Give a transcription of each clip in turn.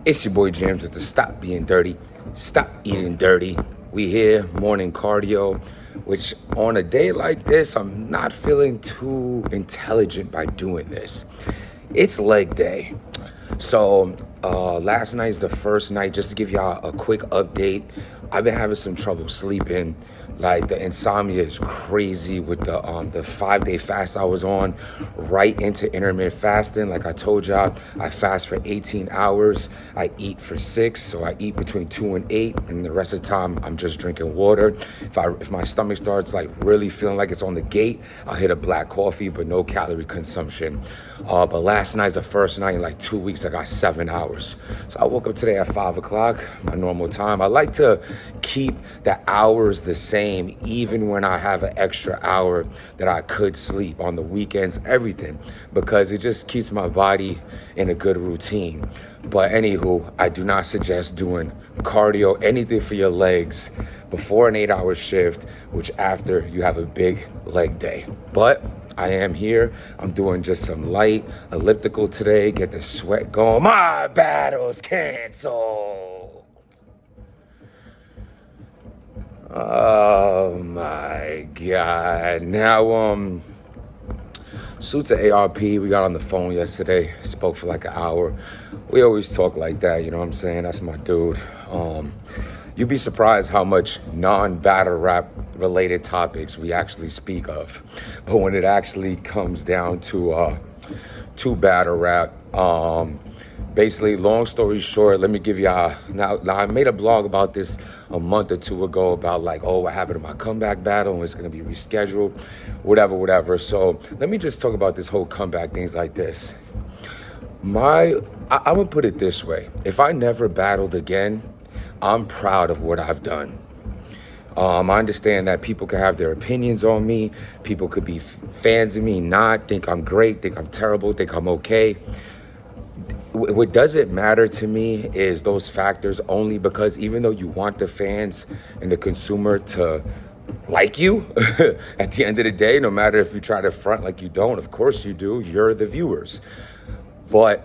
It's your boy James with the Stop Being Dirty, Stop Eating Dirty. We here, morning cardio, which on a day like this, I'm not feeling too intelligent by doing this. It's leg day. So last night's the first night. Just to give y'all a quick update, I've been having some trouble sleeping. Like, the insomnia is crazy with the 5-day fast I was on, right into intermittent fasting. Like I told y'all, I fast for 18 hours. I eat for 6, so I eat between 2 and 8, and the rest of the time I'm just drinking water. If my stomach starts like really feeling like it's on the gate, I'll hit a black coffee, but no calorie consumption. But last night's the first night in like 2 weeks. I got 7 hours. So I woke up today at 5 o'clock, my normal time. I like to keep the hours the same, even when I have an extra hour that I could sleep on the weekends, everything, because it just keeps my body in a good routine. But anywho, I do not suggest doing cardio, anything for your legs before an 8-hour shift, which after you have a big leg day. But I am here. I'm doing just some light elliptical today, get the sweat going. My battle's canceled. Oh my God. Now, Suits at ARP, we got on the phone yesterday, spoke for like an hour. We always talk like that, you know what I'm saying? That's my dude. You'd be surprised how much non-battle rap related topics we actually speak of. But when it actually comes down to battle rap, basically, long story short, let me give y'all, now I made a blog about this a month or two ago about like, oh, what happened to my comeback battle and it's going to be rescheduled, whatever. So let me just talk about this whole comeback things like this. I'm going to put it this way. If I never battled again, I'm proud of what I've done. I understand that people can have their opinions on me. People could be fans of me, not think I'm great, think I'm terrible, think I'm okay. What doesn't matter to me is those factors, only because even though you want the fans and the consumer to like you, at the end of the day, no matter if you try to front like you don't, of course you do, you're the viewers. But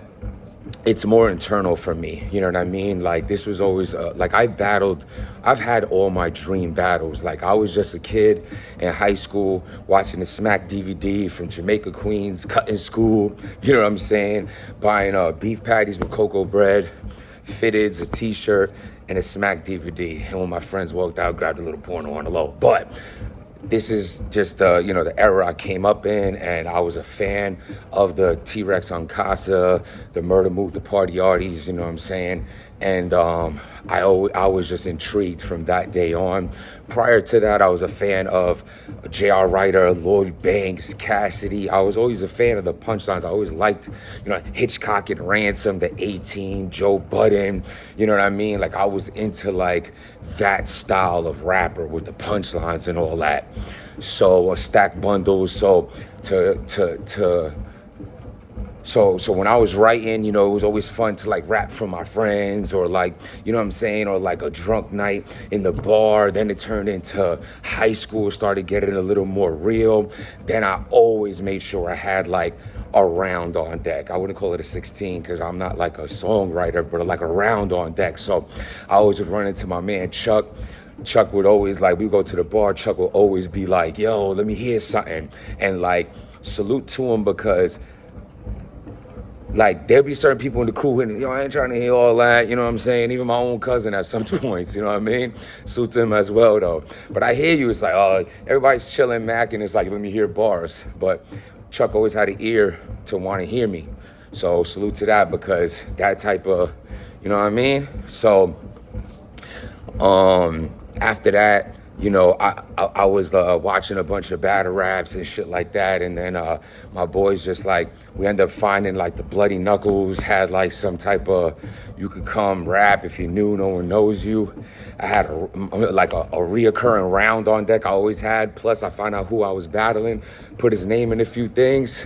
it's more internal for me, you know what I mean? Like, this was always, like, I've had all my dream battles. Like, I was just a kid in high school watching the Smack DVD from Jamaica, Queens, cutting school, you know what I'm saying? Buying beef patties with cocoa bread, fitteds, a t-shirt, and a Smack DVD. And when my friends walked out, grabbed a little porno on the low. But this is just, the era I came up in, and I was a fan of the T-Rex on Casa, the Murda, mook, the Party Arties, you know what I'm saying? And I was just intrigued from that day on. Prior to that, I was a fan of J.R. Ryder, Lloyd Banks, Cassidy. I was always a fan of the punchlines. I always liked, Hitchcock and Ransom, the A-Team, Joe Budden, you know what I mean? Like, I was into, like, that style of rapper with the punchlines and all that. So, stack bundles. So when I was writing, it was always fun to like rap for my friends, or like, you know what I'm saying, or like a drunk night in the bar. Then it turned into high school, started getting a little more real. Then I always made sure I had like a round on deck. I wouldn't call it a 16 because I'm not like a songwriter, but like a round on deck. So I always would run into my man Chuck. Chuck would always, like, we go to the bar, Chuck would always be like, yo, let me hear something. And like, salute to him, because like, there'll be certain people in the crew, and I ain't trying to hear all that, you know what I'm saying? Even my own cousin at some points, you know what I mean? Salute to him as well, though. But I hear you, it's like, oh, everybody's chilling, Mac, and it's like, let me hear bars. But Chuck always had an ear to want to hear me. So salute to that, because that type of, you know what I mean? So, after that, I was watching a bunch of battle raps and shit like that, and then my boys just like, we ended up finding like the Bloody Knuckles had like some type of, you could come rap if you knew, no one knows you. I had a reoccurring round on deck I always had, plus I found out who I was battling, put his name in a few things.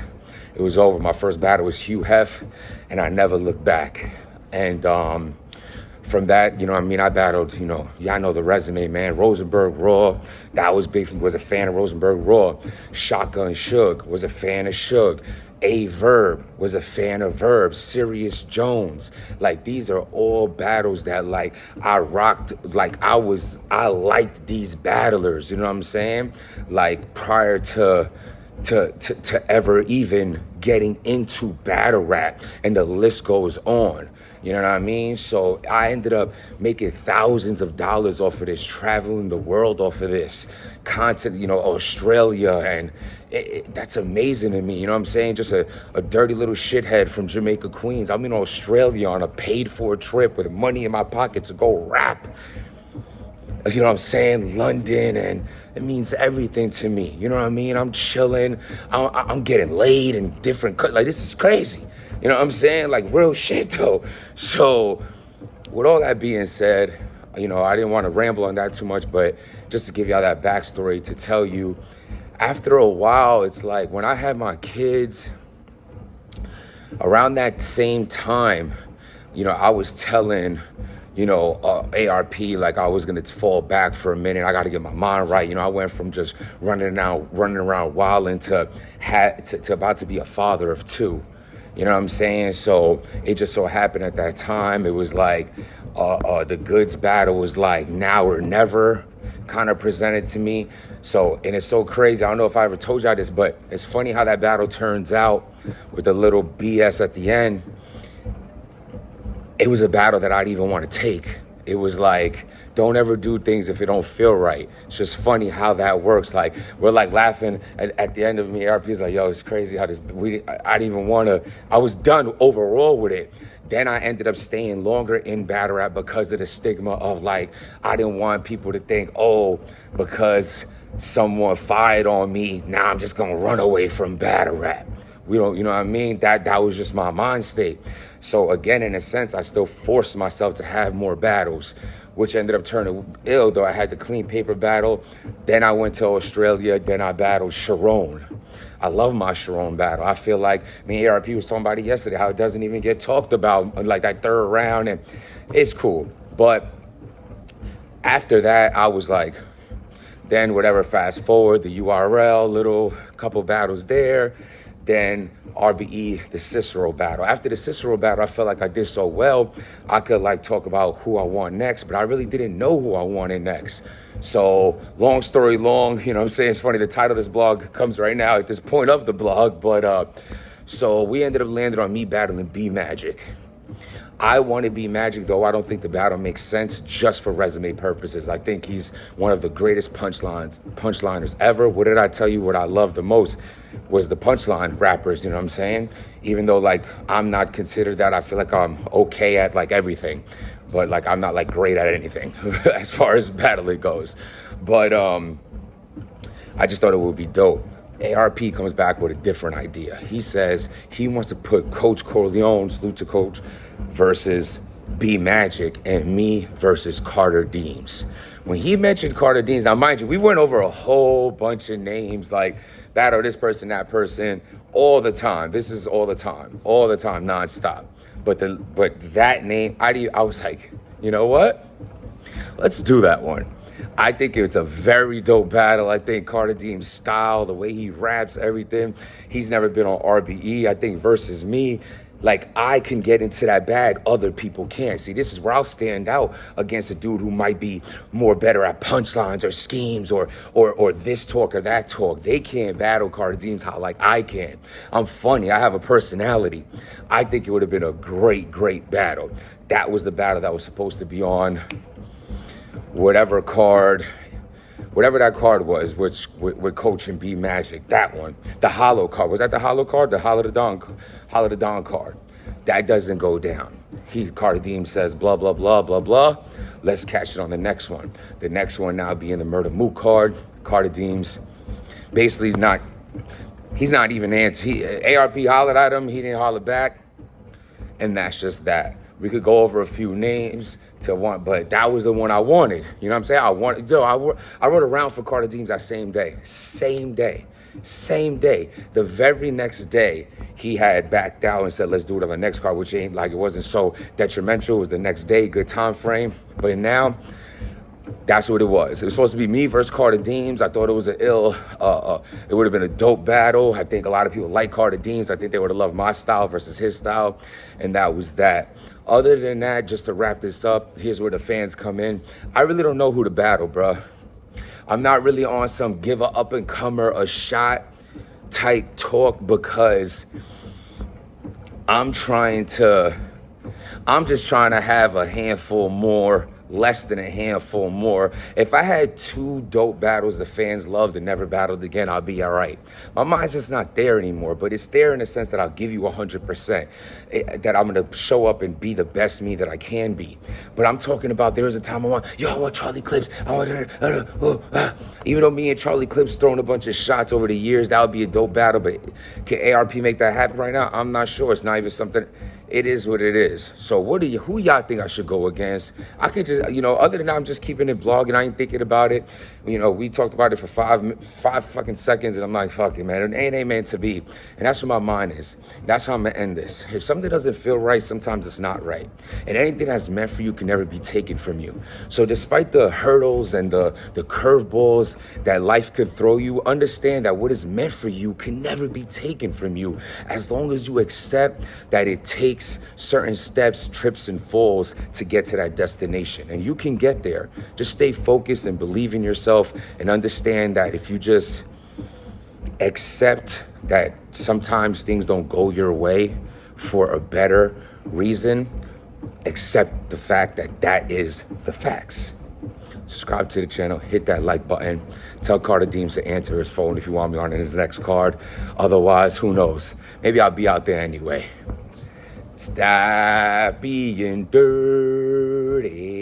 It was over. My first battle was Hugh Hef, and I never looked back. And from that, I battled, y'all know the resume, man. Rosenberg Raw, that was big, was a fan of Rosenberg Raw. Shotgun Suge, was a fan of Suge. A Verb was a fan of Verb, Sirius Jones. Like, these are all battles that, like, I rocked, like, I liked these battlers, you know what I'm saying? Like, prior to ever even getting into battle rap, and the list goes on. You know what I mean? So I ended up making thousands of dollars off of this, traveling the world off of this content, you know, Australia, and that's amazing to me. You know what I'm saying? Just a dirty little shithead from Jamaica, Queens. I'm in Australia on a paid-for trip with money in my pocket to go rap. You know what I'm saying? London, and it means everything to me. You know what I mean? I'm chilling. I'm getting laid in different, like, this is crazy. You know what I'm saying? Like, real shit, though. So, with all that being said, you know, I didn't want to ramble on that too much, but just to give y'all that backstory to tell you, after a while, it's like when I had my kids, around that same time, you know, I was telling, you know, ARP, like, I was going to fall back for a minute. I got to get my mind right. You know, I went from just running around wilding to about to be a father of two. You know what I'm saying? So it just so happened at that time, it was like the goods battle was like now or never kind of presented to me. So, and it's so crazy. I don't know if I ever told y'all this, but it's funny how that battle turns out with a little BS at the end. It was a battle that I'd even want to take. It was like, don't ever do things if it don't feel right. It's just funny how that works. Like, we're like laughing at the end of me. ARP is like, yo, it's crazy how this, I didn't even want to, I was done overall with it. Then I ended up staying longer in battle rap because of the stigma of, like, I didn't want people to think, oh, because someone fired on me, now I'm just going to run away from battle rap. We don't, you know what I mean? That was just my mind state. So again, in a sense, I still forced myself to have more battles, which ended up turning ill, though. I had the clean paper battle. Then I went to Australia. Then I battled Sharon. I love my Sharon battle. I feel like me and ARP was talking about it yesterday, how it doesn't even get talked about, like that third round, and it's cool. But after that, I was like, then whatever, fast forward, the URL, little couple battles there. Then RBE, the Cicero battle. After the Cicero battle, I felt like I did so well, I could, like, talk about who I want next, but I really didn't know who I wanted next. So, long story long, you know what I'm saying? It's funny, the title of this blog comes right now at this point of the blog, but so we ended up landing on me battling B Magic. I want to be Magic, though I don't think the battle makes sense just for resume purposes. I think he's one of the greatest punchliners ever. What did I tell you? What I love the most was the punchline rappers, you know what I'm saying? Even though, like, I'm not considered that. I feel like I'm okay at, like, everything, but, like, I'm not, like, great at anything as far as battling goes. But I just thought it would be dope. ARP comes back with a different idea. He says he wants to put Coach Corleone, salute to Coach, versus B Magic, and me versus Carter Deems. When he mentioned Carter Deems, now mind you, we went over a whole bunch of names, like battle this person, that person, all the time. This is all the time, nonstop. But that name, I was like, you know what? Let's do that one. I think it's a very dope battle. I think Carter Deems' style, the way he raps, everything. He's never been on RBE. I think versus me, like, I can get into that bag, other people can't. See, this is where I'll stand out against a dude who might be more better at punchlines or schemes or this talk or that talk. They can't battle Carter Deems how, like, I can. I'm funny. I have a personality. I think it would have been a great, great battle. That was the battle that was supposed to be on whatever that card was, which with Coach and B Magic, that one. The hollow card. Was that the hollow card? The Hollow the Don card. That doesn't go down. Carter Deems says blah, blah, blah, blah, blah. Let's catch it on the next one. The next one now being the Murda mook card. Carter Deems basically he's not even answering. ARP hollered at him, he didn't holler back. And that's just that. We could go over a few names to one, but that was the one I wanted. You know what I'm saying? I wrote around for Carter Deems that same day. The very next day, he had backed out and said, let's do it on the next card, which ain't like, it wasn't so detrimental. It was the next day, good time frame. But now, That's what it was. It was supposed to be me versus Carter Deems. I thought it was it would have been a dope battle. I think a lot of people like Carter Deems. I think they would have loved my style versus his style. And that was that. Other than that, just to wrap this up, here's where the fans come in. I really don't know who to battle, bro. I'm not really on some give a up-and-comer a shot type talk because I'm just trying to have a handful more, less than a handful more. If I had 2 dope battles the fans loved and never battled again, I'll be all right. My mind's just not there anymore, but it's there in the sense that I'll give you 100%, that I'm going to show up and be the best me that I can be. But I'm talking about there was a time I want Charlie Clips. Even though me and Charlie Clips throwing a bunch of shots over the years, that would be a dope battle. But can ARP make that happen right now? I'm not sure. It's not even something. It is what it is. So who y'all think I should go against? I could just, other than that, I'm just keeping it blogging. I ain't thinking about it. We talked about it for five fucking seconds, and I'm like, fuck it, man. It ain't meant to be. And that's where my mind is. That's how I'm going to end this. If something doesn't feel right, sometimes it's not right. And anything that's meant for you can never be taken from you. So despite the hurdles and the curveballs that life could throw you, understand that what is meant for you can never be taken from you, as long as you accept that it takes certain steps, trips, and falls to get to that destination. And you can get there. Just stay focused and believe in yourself, and understand that if you just accept that sometimes things don't go your way for a better reason, accept the fact that that is the facts. Subscribe to the channel, hit that like button, tell Carter Deems to answer his phone if you want me on his next card. Otherwise, who knows? Maybe I'll be out there anyway. Stop being dirty.